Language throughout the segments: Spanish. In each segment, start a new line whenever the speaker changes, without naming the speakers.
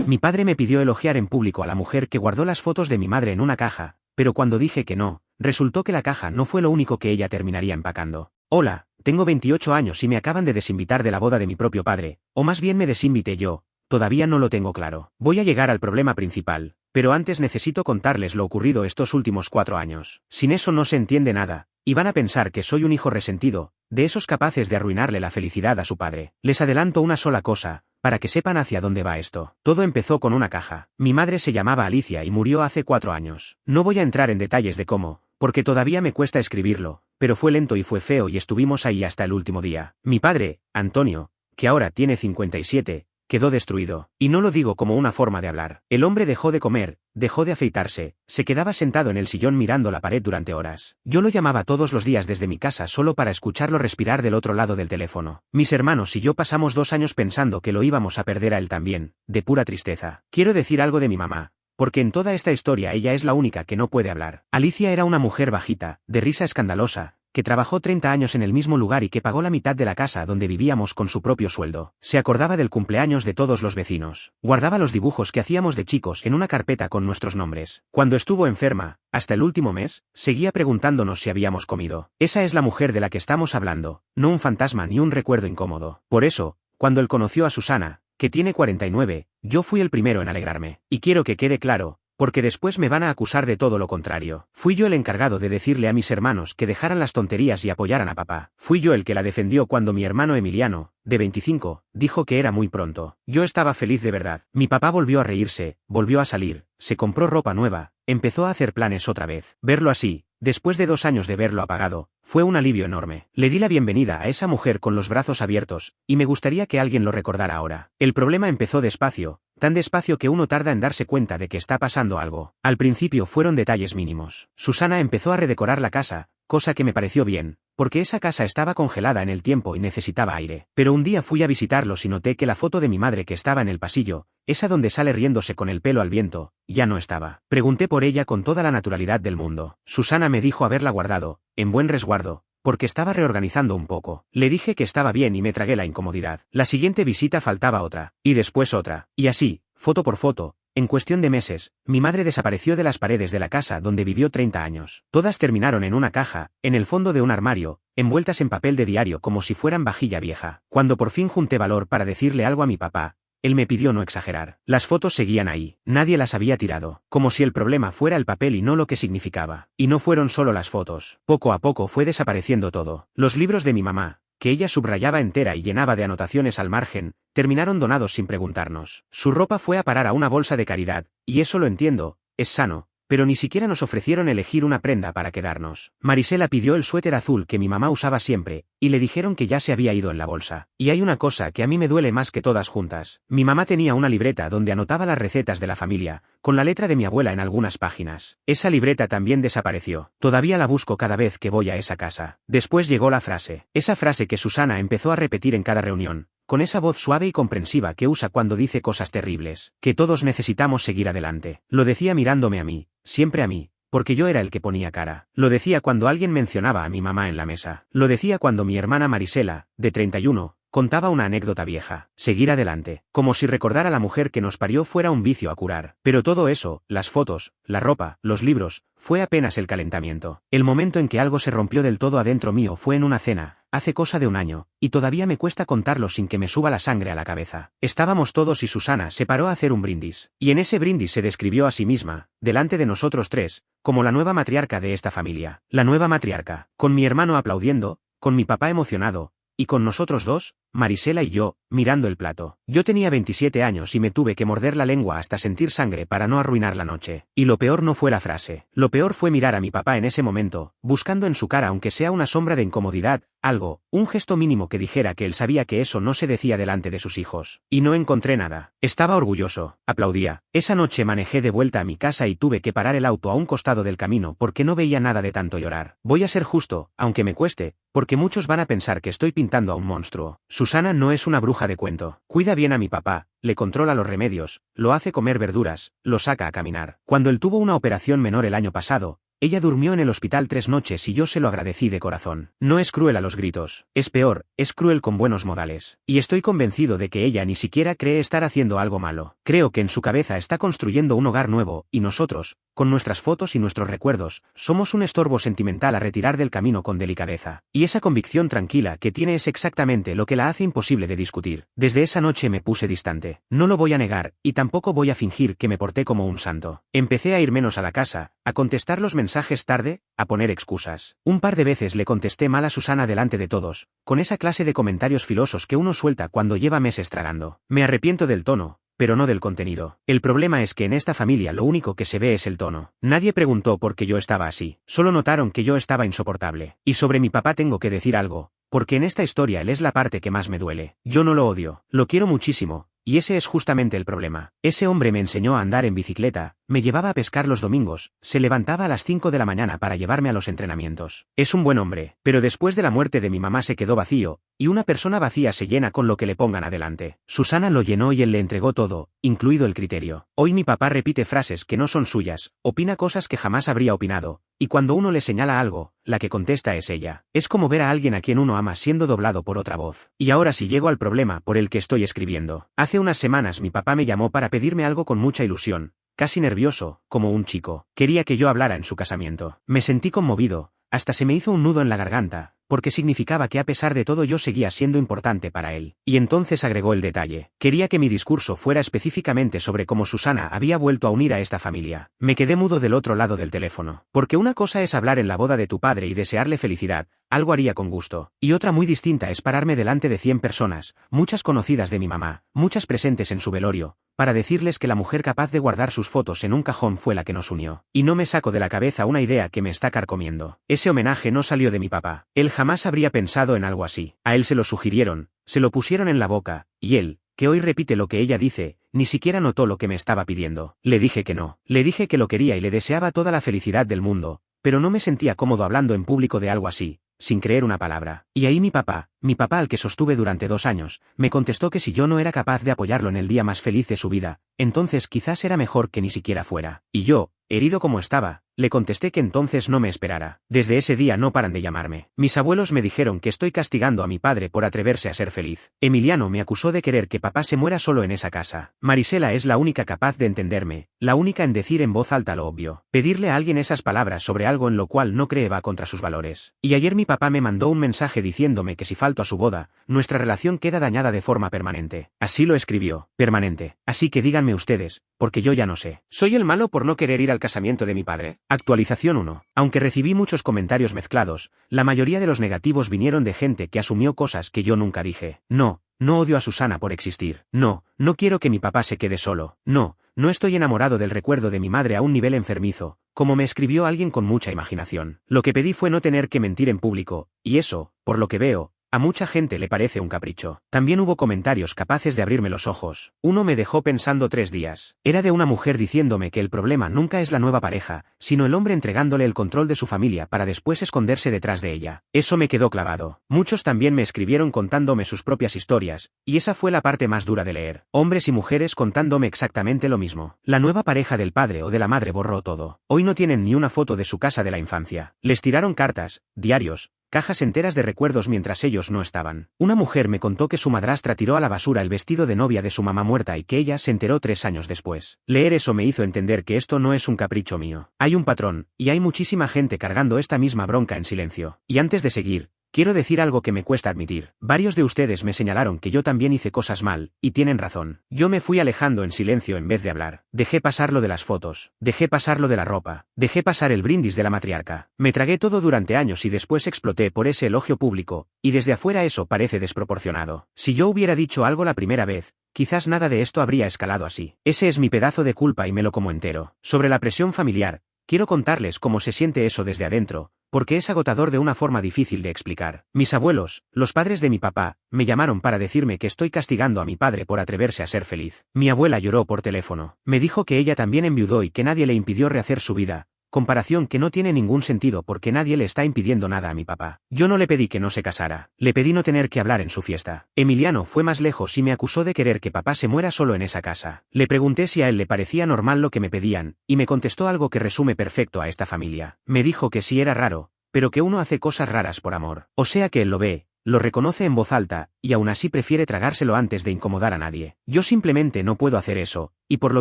Mi padre me pidió elogiar en público a la mujer que guardó las fotos de mi madre en una caja, pero cuando dije que no, resultó que la caja no fue lo único que ella terminaría empacando. Hola, tengo 28 años y me acaban de desinvitar de la boda de mi propio padre, o más bien me desinvité yo, todavía no lo tengo claro. Voy a llegar al problema principal, pero antes necesito contarles lo ocurrido estos últimos 4 años. Sin eso no se entiende nada, y van a pensar que soy un hijo resentido, de esos capaces de arruinarle la felicidad a su padre. Les adelanto una sola cosa, para que sepan hacia dónde va esto. Todo empezó con una caja. Mi madre se llamaba Alicia y murió hace 4 años. No voy a entrar en detalles de cómo, porque todavía me cuesta escribirlo, pero fue lento y fue feo y estuvimos ahí hasta el último día. Mi padre, Antonio, que ahora tiene 57, quedó destruido, y no lo digo como una forma de hablar. El hombre dejó de comer, dejó de afeitarse, se quedaba sentado en el sillón mirando la pared durante horas. Yo lo llamaba todos los días desde mi casa solo para escucharlo respirar del otro lado del teléfono. Mis hermanos y yo pasamos 2 años pensando que lo íbamos a perder a él también, de pura tristeza. Quiero decir algo de mi mamá, porque en toda esta historia ella es la única que no puede hablar. Alicia era una mujer bajita, de risa escandalosa, que trabajó 30 años en el mismo lugar y que pagó la mitad de la casa donde vivíamos con su propio sueldo. Se acordaba del cumpleaños de todos los vecinos. Guardaba los dibujos que hacíamos de chicos en una carpeta con nuestros nombres. Cuando estuvo enferma, hasta el último mes, seguía preguntándonos si habíamos comido. Esa es la mujer de la que estamos hablando, no un fantasma ni un recuerdo incómodo. Por eso, cuando él conoció a Susana, que tiene 49, yo fui el primero en alegrarme. Y quiero que quede claro, porque después me van a acusar de todo lo contrario. Fui yo el encargado de decirle a mis hermanos que dejaran las tonterías y apoyaran a papá. Fui yo el que la defendió cuando mi hermano Emiliano, de 25, dijo que era muy pronto. Yo estaba feliz de verdad. Mi papá volvió a reírse, volvió a salir, se compró ropa nueva, empezó a hacer planes otra vez. Verlo así, después de 2 años de verlo apagado, fue un alivio enorme. Le di la bienvenida a esa mujer con los brazos abiertos, y me gustaría que alguien lo recordara ahora. El problema empezó despacio, tan despacio que uno tarda en darse cuenta de que está pasando algo. Al principio fueron detalles mínimos. Susana empezó a redecorar la casa, cosa que me pareció bien, porque esa casa estaba congelada en el tiempo y necesitaba aire. Pero un día fui a visitarlos y noté que la foto de mi madre que estaba en el pasillo, esa donde sale riéndose con el pelo al viento, ya no estaba. Pregunté por ella con toda la naturalidad del mundo. Susana me dijo haberla guardado, en buen resguardo, porque estaba reorganizando un poco. Le dije que estaba bien y me tragué la incomodidad. La siguiente visita faltaba otra, y después otra, y así, foto por foto. En cuestión de meses, mi madre desapareció de las paredes de la casa donde vivió 30 años. Todas terminaron en una caja, en el fondo de un armario, envueltas en papel de diario como si fueran vajilla vieja. Cuando por fin junté valor para decirle algo a mi papá, él me pidió no exagerar. Las fotos seguían ahí, nadie las había tirado, como si el problema fuera el papel y no lo que significaba. Y no fueron solo las fotos. Poco a poco fue desapareciendo todo. Los libros de mi mamá, que ella subrayaba entera y llenaba de anotaciones al margen, terminaron donados sin preguntarnos. Su ropa fue a parar a una bolsa de caridad, y eso lo entiendo, es sano, pero ni siquiera nos ofrecieron elegir una prenda para quedarnos. Marisela pidió el suéter azul que mi mamá usaba siempre, y le dijeron que ya se había ido en la bolsa. Y hay una cosa que a mí me duele más que todas juntas. Mi mamá tenía una libreta donde anotaba las recetas de la familia, con la letra de mi abuela en algunas páginas. Esa libreta también desapareció. Todavía la busco cada vez que voy a esa casa. Después llegó la frase. Esa frase que Susana empezó a repetir en cada reunión, con esa voz suave y comprensiva que usa cuando dice cosas terribles, que todos necesitamos seguir adelante. Lo decía mirándome a mí, siempre a mí, porque yo era el que ponía cara. Lo decía cuando alguien mencionaba a mi mamá en la mesa. Lo decía cuando mi hermana Marisela, de 31, contaba una anécdota vieja. Seguir adelante, como si recordar a la mujer que nos parió fuera un vicio a curar. Pero todo eso, las fotos, la ropa, los libros, fue apenas el calentamiento. El momento en que algo se rompió del todo adentro mío fue en una cena, hace cosa de 1 año, y todavía me cuesta contarlo sin que me suba la sangre a la cabeza. Estábamos todos y Susana se paró a hacer un brindis, y en ese brindis se describió a sí misma, delante de nosotros 3, como la nueva matriarca de esta familia. La nueva matriarca, con mi hermano aplaudiendo, con mi papá emocionado, y con nosotros 2, Marisela y yo, mirando el plato. Yo tenía 27 años y me tuve que morder la lengua hasta sentir sangre para no arruinar la noche. Y lo peor no fue la frase. Lo peor fue mirar a mi papá en ese momento, buscando en su cara aunque sea una sombra de incomodidad, algo, un gesto mínimo que dijera que él sabía que eso no se decía delante de sus hijos. Y no encontré nada. Estaba orgulloso, aplaudía. Esa noche manejé de vuelta a mi casa y tuve que parar el auto a un costado del camino porque no veía nada de tanto llorar. Voy a ser justo, aunque me cueste, porque muchos van a pensar que estoy pintando a un monstruo. Susana no es una bruja de cuento. Cuida bien a mi papá, le controla los remedios, lo hace comer verduras, lo saca a caminar. Cuando él tuvo una operación menor el año pasado, Ella durmió en el hospital 3 noches y yo se lo agradecí de corazón. No es cruel a los gritos. Es peor, es cruel con buenos modales. Y estoy convencido de que ella ni siquiera cree estar haciendo algo malo. Creo que en su cabeza está construyendo un hogar nuevo, y nosotros, con nuestras fotos y nuestros recuerdos, somos un estorbo sentimental a retirar del camino con delicadeza. Y esa convicción tranquila que tiene es exactamente lo que la hace imposible de discutir. Desde esa noche me puse distante. No lo voy a negar, y tampoco voy a fingir que me porté como un santo. Empecé a ir menos a la casa, a contestar los mensajes tarde, a poner excusas. Un par de veces le contesté mal a Susana delante de todos, con esa clase de comentarios filosos que uno suelta cuando lleva meses tragando. Me arrepiento del tono, pero no del contenido. El problema es que en esta familia lo único que se ve es el tono. Nadie preguntó por qué yo estaba así, solo notaron que yo estaba insoportable. Y sobre mi papá tengo que decir algo, porque en esta historia él es la parte que más me duele. Yo no lo odio, lo quiero muchísimo. Y ese es justamente el problema. Ese hombre me enseñó a andar en bicicleta, me llevaba a pescar los domingos, se levantaba a las 5 de la mañana para llevarme a los entrenamientos. Es un buen hombre, pero después de la muerte de mi mamá se quedó vacío, y una persona vacía se llena con lo que le pongan adelante. Susana lo llenó y él le entregó todo, incluido el criterio. Hoy mi papá repite frases que no son suyas, opina cosas que jamás habría opinado, y cuando uno le señala algo, la que contesta es ella. Es como ver a alguien a quien uno ama siendo doblado por otra voz. Y ahora sí llego al problema por el que estoy escribiendo. Hace unas semanas mi papá me llamó para pedirme algo con mucha ilusión, casi nervioso, como un chico. Quería que yo hablara en su casamiento. Me sentí conmovido, hasta se me hizo un nudo en la garganta, porque significaba que a pesar de todo yo seguía siendo importante para él. Y entonces agregó el detalle. Quería que mi discurso fuera específicamente sobre cómo Susana había vuelto a unir a esta familia. Me quedé mudo del otro lado del teléfono. Porque una cosa es hablar en la boda de tu padre y desearle felicidad, algo haría con gusto. Y otra muy distinta es pararme delante de 100 personas, muchas conocidas de mi mamá, muchas presentes en su velorio, para decirles que la mujer capaz de guardar sus fotos en un cajón fue la que nos unió. Y no me saco de la cabeza una idea que me está carcomiendo. Ese homenaje no salió de mi papá. Él jamás habría pensado en algo así. A él se lo sugirieron, se lo pusieron en la boca, y él, que hoy repite lo que ella dice, ni siquiera notó lo que me estaba pidiendo. Le dije que no. Le dije que lo quería y le deseaba toda la felicidad del mundo, pero no me sentía cómodo hablando en público de algo así, sin creer una palabra. Y ahí mi papá al que sostuve durante 2 años, me contestó que si yo no era capaz de apoyarlo en el día más feliz de su vida, entonces quizás era mejor que ni siquiera fuera. Y yo, herido como estaba, le contesté que entonces no me esperara. Desde ese día no paran de llamarme. Mis abuelos me dijeron que estoy castigando a mi padre por atreverse a ser feliz. Emiliano me acusó de querer que papá se muera solo en esa casa. Marisela es la única capaz de entenderme, la única en decir en voz alta lo obvio. Pedirle a alguien esas palabras sobre algo en lo cual no cree va contra sus valores. Y ayer mi papá me mandó un mensaje diciéndome que si falto a su boda, nuestra relación queda dañada de forma permanente. Así lo escribió, permanente. Así que díganme ustedes, porque yo ya no sé. ¿Soy el malo por no querer ir al casamiento de mi padre? Actualización 1. Aunque recibí muchos comentarios mezclados, la mayoría de los negativos vinieron de gente que asumió cosas que yo nunca dije. No odio a Susana por existir. No quiero que mi papá se quede solo. No estoy enamorado del recuerdo de mi madre a un nivel enfermizo, como me escribió alguien con mucha imaginación. Lo que pedí fue no tener que mentir en público, y eso, por lo que veo, a mucha gente le parece un capricho. También hubo comentarios capaces de abrirme los ojos. Uno me dejó pensando 3 días. Era de una mujer diciéndome que el problema nunca es la nueva pareja, sino el hombre entregándole el control de su familia para después esconderse detrás de ella. Eso me quedó clavado. Muchos también me escribieron contándome sus propias historias, y esa fue la parte más dura de leer. Hombres y mujeres contándome exactamente lo mismo. La nueva pareja del padre o de la madre borró todo. Hoy no tienen ni una foto de su casa de la infancia. Les tiraron cartas, diarios, cajas enteras de recuerdos mientras ellos no estaban. Una mujer me contó que su madrastra tiró a la basura el vestido de novia de su mamá muerta y que ella se enteró 3 años después. Leer eso me hizo entender que esto no es un capricho mío. Hay un patrón, y hay muchísima gente cargando esta misma bronca en silencio. Y antes de seguir, quiero decir algo que me cuesta admitir. Varios de ustedes me señalaron que yo también hice cosas mal, y tienen razón. Yo me fui alejando en silencio en vez de hablar. Dejé pasar lo de las fotos, dejé pasar lo de la ropa, dejé pasar el brindis de la matriarca. Me tragué todo durante años y después exploté por ese elogio público, y desde afuera eso parece desproporcionado. Si yo hubiera dicho algo la primera vez, quizás nada de esto habría escalado así. Ese es mi pedazo de culpa y me lo como entero. Sobre la presión familiar, quiero contarles cómo se siente eso desde adentro, porque es agotador de una forma difícil de explicar. Mis abuelos, los padres de mi papá, me llamaron para decirme que estoy castigando a mi padre por atreverse a ser feliz. Mi abuela lloró por teléfono. Me dijo que ella también enviudó y que nadie le impidió rehacer su vida, comparación que no tiene ningún sentido porque nadie le está impidiendo nada a mi papá. Yo no le pedí que no se casara, le pedí no tener que hablar en su fiesta. Emiliano fue más lejos y me acusó de querer que papá se muera solo en esa casa. Le pregunté si a él le parecía normal lo que me pedían, y me contestó algo que resume perfecto a esta familia. Me dijo que sí era raro, pero que uno hace cosas raras por amor. O sea que él lo ve, lo reconoce en voz alta, y aún así prefiere tragárselo antes de incomodar a nadie. Yo simplemente no puedo hacer eso, y por lo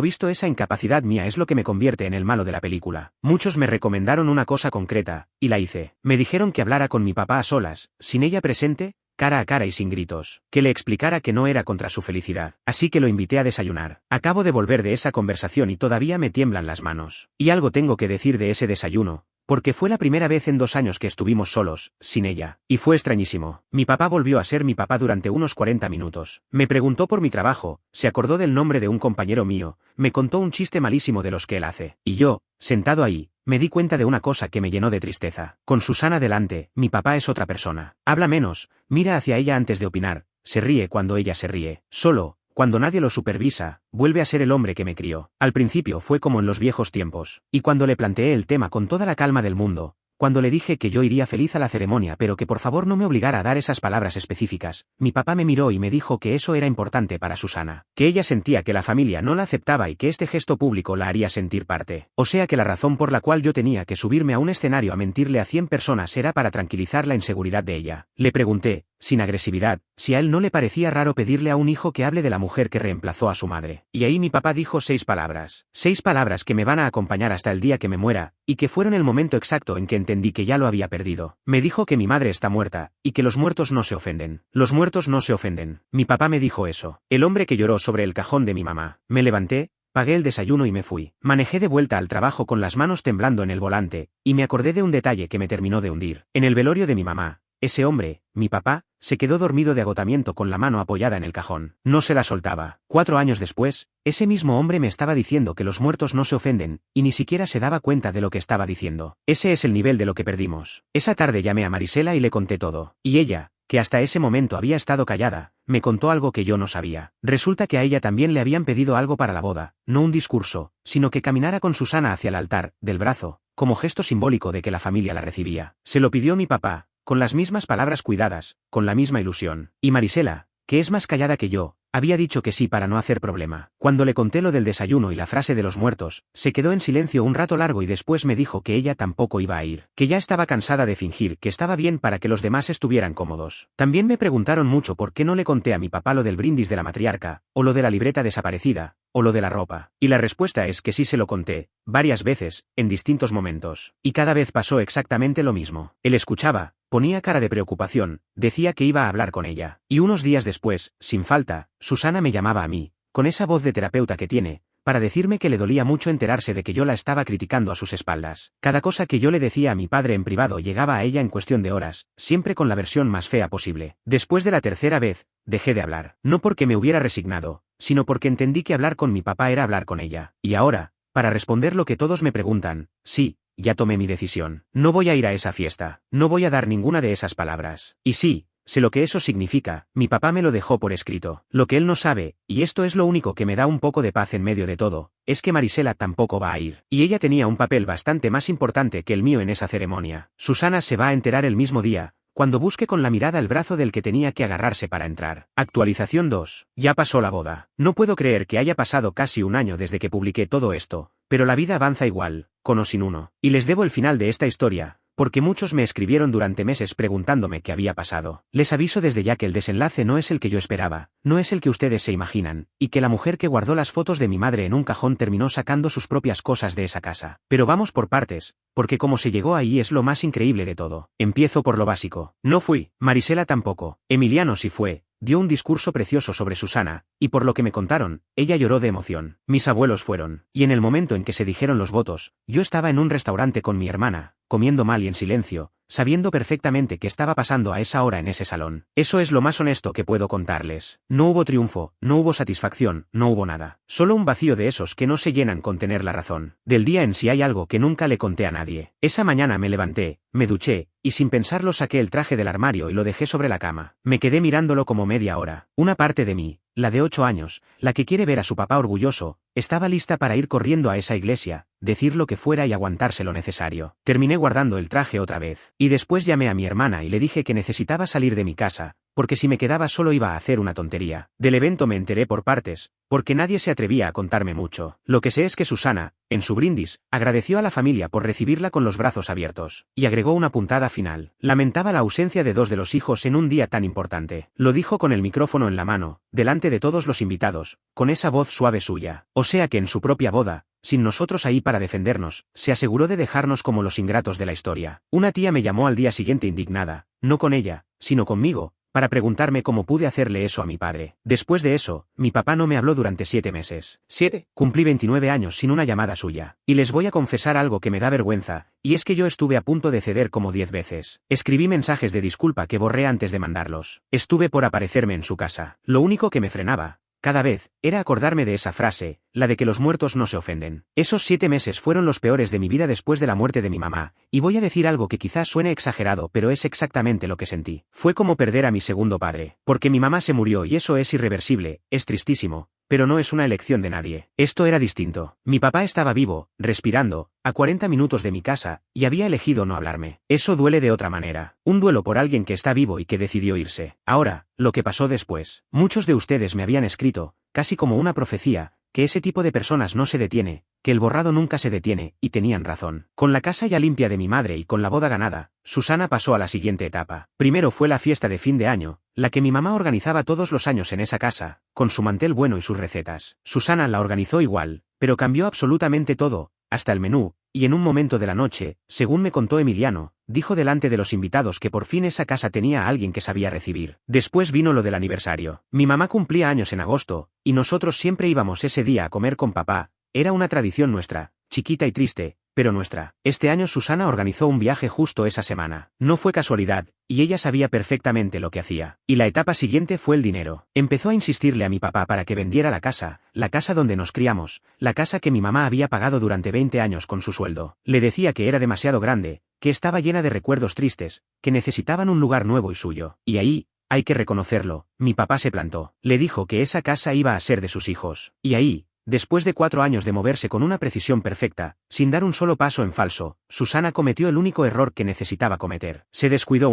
visto esa incapacidad mía es lo que me convierte en el malo de la película. Muchos me recomendaron una cosa concreta, y la hice. Me dijeron que hablara con mi papá a solas, sin ella presente, cara a cara y sin gritos, que le explicara que no era contra su felicidad. Así que lo invité a desayunar. Acabo de volver de esa conversación y todavía me tiemblan las manos. Y algo tengo que decir de ese desayuno, porque fue la primera vez en 2 años que estuvimos solos, sin ella, y fue extrañísimo. Mi papá volvió a ser mi papá durante unos 40 minutos. Me preguntó por mi trabajo, se acordó del nombre de un compañero mío, me contó un chiste malísimo de los que él hace. Y yo, sentado ahí, me di cuenta de una cosa que me llenó de tristeza. Con Susana delante, mi papá es otra persona. Habla menos, mira hacia ella antes de opinar, se ríe cuando ella se ríe. Solo, cuando nadie lo supervisa, vuelve a ser el hombre que me crió. Al principio fue como en los viejos tiempos, y cuando le planteé el tema con toda la calma del mundo, cuando le dije que yo iría feliz a la ceremonia pero que por favor no me obligara a dar esas palabras específicas, mi papá me miró y me dijo que eso era importante para Susana, que ella sentía que la familia no la aceptaba y que este gesto público la haría sentir parte. O sea que la razón por la cual yo tenía que subirme a un escenario a mentirle a 100 personas era para tranquilizar la inseguridad de ella. Le pregunté, sin agresividad, si a él no le parecía raro pedirle a un hijo que hable de la mujer que reemplazó a su madre. Y ahí mi papá dijo 6 palabras. 6 palabras que me van a acompañar hasta el día que me muera, y que fueron el momento exacto en que entendí que ya lo había perdido. Me dijo que mi madre está muerta, y que los muertos no se ofenden. Los muertos no se ofenden. Mi papá me dijo eso. El hombre que lloró sobre el cajón de mi mamá. Me levanté, pagué el desayuno y me fui. Manejé de vuelta al trabajo con las manos temblando en el volante, y me acordé de un detalle que me terminó de hundir. En el velorio de mi mamá, ese hombre, mi papá, se quedó dormido de agotamiento con la mano apoyada en el cajón. No se la soltaba. 4 años después, ese mismo hombre me estaba diciendo que los muertos no se ofenden, y ni siquiera se daba cuenta de lo que estaba diciendo. Ese es el nivel de lo que perdimos. Esa tarde llamé a Marisela y le conté todo. Y ella, que hasta ese momento había estado callada, me contó algo que yo no sabía. Resulta que a ella también le habían pedido algo para la boda, no un discurso, sino que caminara con Susana hacia el altar, del brazo, como gesto simbólico de que la familia la recibía. Se lo pidió mi papá, con las mismas palabras cuidadas, con la misma ilusión. Y Marisela, que es más callada que yo, había dicho que sí para no hacer problema. Cuando le conté lo del desayuno y la frase de los muertos, se quedó en silencio un rato largo y después me dijo que ella tampoco iba a ir, que ya estaba cansada de fingir que estaba bien para que los demás estuvieran cómodos. También me preguntaron mucho por qué no le conté a mi papá lo del brindis de la matriarca, o lo de la libreta desaparecida, o lo de la ropa. Y la respuesta es que sí se lo conté, varias veces, en distintos momentos. Y cada vez pasó exactamente lo mismo. Él escuchaba, ponía cara de preocupación, decía que iba a hablar con ella. Y unos días después, sin falta, Susana me llamaba a mí, con esa voz de terapeuta que tiene, para decirme que le dolía mucho enterarse de que yo la estaba criticando a sus espaldas. Cada cosa que yo le decía a mi padre en privado llegaba a ella en cuestión de horas, siempre con la versión más fea posible. Después de la tercera vez, dejé de hablar. No porque me hubiera resignado, sino porque entendí que hablar con mi papá era hablar con ella. Y ahora, para responder lo que todos me preguntan, sí, ya tomé mi decisión. No voy a ir a esa fiesta, no voy a dar ninguna de esas palabras. Y sí, sé lo que eso significa, mi papá me lo dejó por escrito. Lo que él no sabe, y esto es lo único que me da un poco de paz en medio de todo, es que Marisela tampoco va a ir. Y ella tenía un papel bastante más importante que el mío en esa ceremonia. Susana se va a enterar el mismo día, cuando busque con la mirada el brazo del que tenía que agarrarse para entrar. Actualización 2. Ya pasó la boda. No puedo creer que haya pasado casi un año desde que publiqué todo esto, pero la vida avanza igual, con o sin uno. Y les debo el final de esta historia, porque muchos me escribieron durante meses preguntándome qué había pasado. Les aviso desde ya que el desenlace no es el que yo esperaba, no es el que ustedes se imaginan, y que la mujer que guardó las fotos de mi madre en un cajón terminó sacando sus propias cosas de esa casa. Pero vamos por partes, porque cómo se llegó ahí es lo más increíble de todo. Empiezo por lo básico. No fui, Marisela tampoco, Emiliano sí fue. Dio un discurso precioso sobre Susana, y por lo que me contaron, ella lloró de emoción. Mis abuelos fueron, y en el momento en que se dijeron los votos, yo estaba en un restaurante con mi hermana, comiendo mal y en silencio, sabiendo perfectamente qué estaba pasando a esa hora en ese salón. Eso es lo más honesto que puedo contarles. No hubo triunfo, no hubo satisfacción, no hubo nada. Solo un vacío de esos que no se llenan con tener la razón. Del día en sí hay algo que nunca le conté a nadie. Esa mañana me levanté, me duché, y sin pensarlo saqué el traje del armario y lo dejé sobre la cama. Me quedé mirándolo como media hora. Una parte de mí, la de 8 años, la que quiere ver a su papá orgulloso, estaba lista para ir corriendo a esa iglesia, decir lo que fuera y aguantarse lo necesario. Terminé guardando el traje otra vez, y después llamé a mi hermana y le dije que necesitaba salir de mi casa, porque si me quedaba solo iba a hacer una tontería. Del evento me enteré por partes, porque nadie se atrevía a contarme mucho. Lo que sé es que Susana, en su brindis, agradeció a la familia por recibirla con los brazos abiertos, y agregó una puntada final. Lamentaba la ausencia de 2 de los hijos en un día tan importante. Lo dijo con el micrófono en la mano, delante de todos los invitados, con esa voz suave suya. O sea que en su propia boda, sin nosotros ahí para defendernos, se aseguró de dejarnos como los ingratos de la historia. Una tía me llamó al día siguiente indignada, no con ella, sino conmigo, para preguntarme cómo pude hacerle eso a mi padre. Después de eso, mi papá no me habló durante 7 meses. ¿7? Cumplí 29 años sin una llamada suya. Y les voy a confesar algo que me da vergüenza, y es que yo estuve a punto de ceder como 10 veces. Escribí mensajes de disculpa que borré antes de mandarlos. Estuve por aparecerme en su casa. Lo único que me frenaba, cada vez, era acordarme de esa frase, la de que los muertos no se ofenden. Esos 7 meses fueron los peores de mi vida después de la muerte de mi mamá, y voy a decir algo que quizás suene exagerado pero es exactamente lo que sentí. Fue como perder a mi segundo padre, porque mi mamá se murió y eso es irreversible, es tristísimo, pero no es una elección de nadie. Esto era distinto. Mi papá estaba vivo, respirando, a 40 minutos de mi casa, y había elegido no hablarme. Eso duele de otra manera. Un duelo por alguien que está vivo y que decidió irse. Ahora, lo que pasó después. Muchos de ustedes me habían escrito, casi como una profecía, que ese tipo de personas no se detiene, que el borrado nunca se detiene, y tenían razón. Con la casa ya limpia de mi madre y con la boda ganada, Susana pasó a la siguiente etapa. Primero fue la fiesta de fin de año, la que mi mamá organizaba todos los años en esa casa, con su mantel bueno y sus recetas. Susana la organizó igual, pero cambió absolutamente todo, hasta el menú, y en un momento de la noche, según me contó Emiliano, dijo delante de los invitados que por fin esa casa tenía a alguien que sabía recibir. Después vino lo del aniversario. Mi mamá cumplía años en agosto, y nosotros siempre íbamos ese día a comer con papá. Era una tradición nuestra, chiquita y triste, pero nuestra. Este año Susana organizó un viaje justo esa semana. No fue casualidad, y ella sabía perfectamente lo que hacía. Y la etapa siguiente fue el dinero. Empezó a insistirle a mi papá para que vendiera la casa donde nos criamos, la casa que mi mamá había pagado durante 20 años con su sueldo. Le decía que era demasiado grande, que estaba llena de recuerdos tristes, que necesitaban un lugar nuevo y suyo. Y ahí, hay que reconocerlo, mi papá se plantó. Le dijo que esa casa iba a ser de sus hijos. Y ahí, después de 4 años de moverse con una precisión perfecta, sin dar un solo paso en falso, Susana cometió el único error que necesitaba cometer. Se descuidó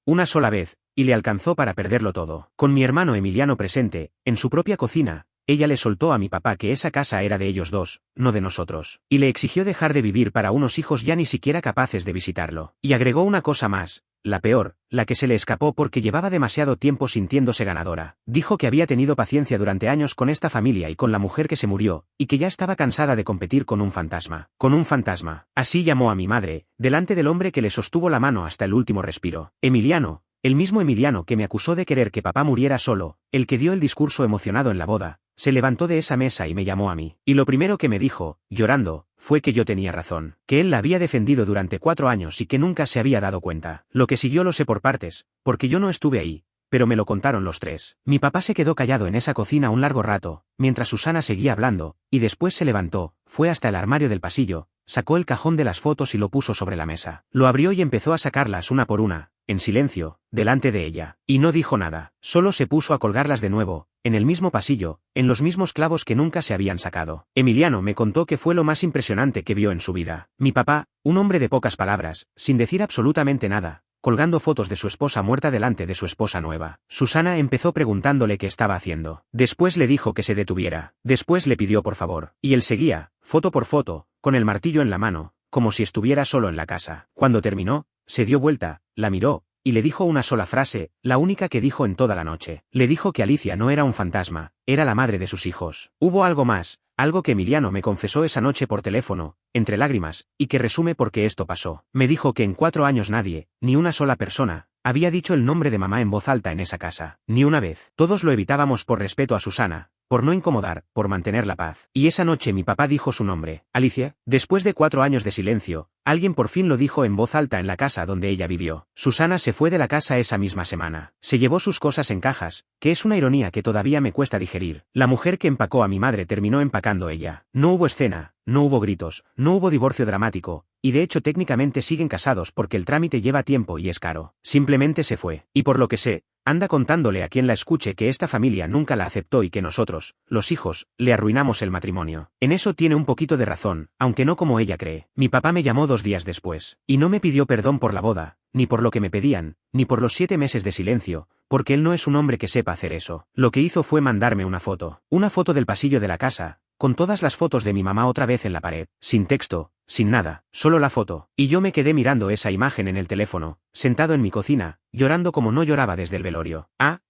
una sola vez, y le alcanzó para perderlo todo. Con mi hermano Emiliano presente, en su propia cocina, ella le soltó a mi papá que esa casa era de ellos dos, no de nosotros, y le exigió dejar de vivir para unos hijos ya ni siquiera capaces de visitarlo. Y agregó una cosa más, la peor, la que se le escapó porque llevaba demasiado tiempo sintiéndose ganadora. Dijo que había tenido paciencia durante años con esta familia y con la mujer que se murió, y que ya estaba cansada de competir con un fantasma. Con un fantasma. Así llamó a mi madre, delante del hombre que le sostuvo la mano hasta el último respiro. Emiliano, el mismo Emiliano que me acusó de querer que papá muriera solo, el que dio el discurso emocionado en la boda, se levantó de esa mesa y me llamó a mí. Y lo primero que me dijo, llorando, fue que yo tenía razón, que él la había defendido durante 4 años y que nunca se había dado cuenta. Lo que siguió lo sé por partes, porque yo no estuve ahí, pero me lo contaron los tres. Mi papá se quedó callado en esa cocina un largo rato, mientras Susana seguía hablando, y después se levantó, fue hasta el armario del pasillo, sacó el cajón de las fotos y lo puso sobre la mesa. Lo abrió y empezó a sacarlas una por una, en silencio, delante de ella. Y no dijo nada, solo se puso a colgarlas de nuevo, en el mismo pasillo, en los mismos clavos que nunca se habían sacado. Emiliano me contó que fue lo más impresionante que vio en su vida. Mi papá, un hombre de pocas palabras, sin decir absolutamente nada, colgando fotos de su esposa muerta delante de su esposa nueva. Susana empezó preguntándole qué estaba haciendo. Después le dijo que se detuviera. Después le pidió por favor. Y él seguía, foto por foto, con el martillo en la mano, como si estuviera solo en la casa. Cuando terminó, se dio vuelta, la miró, y le dijo una sola frase, la única que dijo en toda la noche. Le dijo que Alicia no era un fantasma, era la madre de sus hijos. Hubo algo más, algo que Emiliano me confesó esa noche por teléfono, entre lágrimas, y que resume por qué esto pasó. Me dijo que en 4 años nadie, ni una sola persona, había dicho el nombre de mamá en voz alta en esa casa. Ni una vez. Todos lo evitábamos por respeto a Susana, por no incomodar, por mantener la paz. Y esa noche mi papá dijo su nombre, Alicia. Después de 4 años de silencio, alguien por fin lo dijo en voz alta en la casa donde ella vivió. Susana se fue de la casa esa misma semana. Se llevó sus cosas en cajas, que es una ironía que todavía me cuesta digerir. La mujer que empacó a mi madre terminó empacando ella. No hubo escena, no hubo gritos, no hubo divorcio dramático, y de hecho técnicamente siguen casados porque el trámite lleva tiempo y es caro. Simplemente se fue. Y por lo que sé, anda contándole a quien la escuche que esta familia nunca la aceptó y que nosotros, los hijos, le arruinamos el matrimonio. En eso tiene un poquito de razón, aunque no como ella cree. Mi papá me llamó 2 días después, y no me pidió perdón por la boda, ni por lo que me pedían, ni por los 7 meses de silencio, porque él no es un hombre que sepa hacer eso. Lo que hizo fue mandarme una foto del pasillo de la casa, con todas las fotos de mi mamá otra vez en la pared, sin texto, sin nada, solo la foto, y yo me quedé mirando esa imagen en el teléfono, sentado en mi cocina, llorando como no lloraba desde el velorio.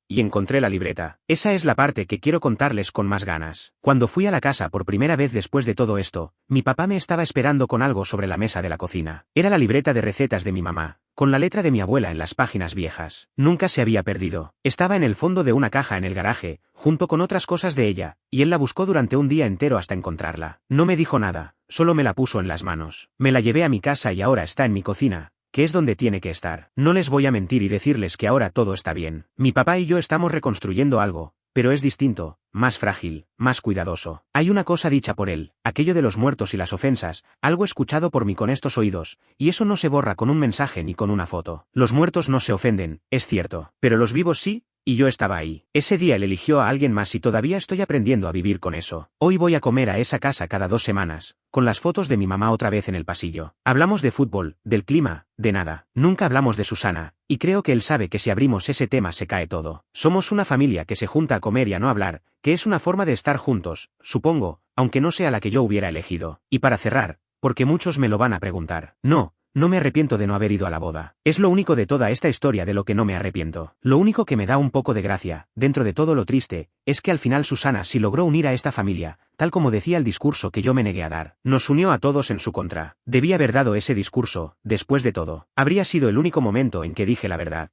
Y encontré la libreta. Esa es la parte que quiero contarles con más ganas. Cuando fui a la casa por primera vez después de todo esto, mi papá me estaba esperando con algo sobre la mesa de la cocina. Era la libreta de recetas de mi mamá, con la letra de mi abuela en las páginas viejas. Nunca se había perdido. Estaba en el fondo de una caja en el garaje, junto con otras cosas de ella, y él la buscó durante un día entero hasta encontrarla. No me dijo nada, solo me la puso en las manos. Me la llevé a mi casa y ahora está en mi cocina, que es donde tiene que estar. No les voy a mentir y decirles que ahora todo está bien. Mi papá y yo estamos reconstruyendo algo, pero es distinto, más frágil, más cuidadoso. Hay una cosa dicha por él, aquello de los muertos y las ofensas, algo escuchado por mí con estos oídos, y eso no se borra con un mensaje ni con una foto. Los muertos no se ofenden, es cierto, pero los vivos sí. Y yo estaba ahí. Ese día él eligió a alguien más y todavía estoy aprendiendo a vivir con eso. Hoy voy a comer a esa casa cada 2 semanas, con las fotos de mi mamá otra vez en el pasillo. Hablamos de fútbol, del clima, de nada. Nunca hablamos de Susana, y creo que él sabe que si abrimos ese tema se cae todo. Somos una familia que se junta a comer y a no hablar, que es una forma de estar juntos, supongo, aunque no sea la que yo hubiera elegido. Y para cerrar, porque muchos me lo van a preguntar. No me arrepiento de no haber ido a la boda. Es lo único de toda esta historia de lo que no me arrepiento. Lo único que me da un poco de gracia, dentro de todo lo triste, es que al final Susana sí logró unir a esta familia, tal como decía el discurso que yo me negué a dar. Nos unió a todos en su contra. Debí haber dado ese discurso, después de todo. Habría sido el único momento en que dije la verdad.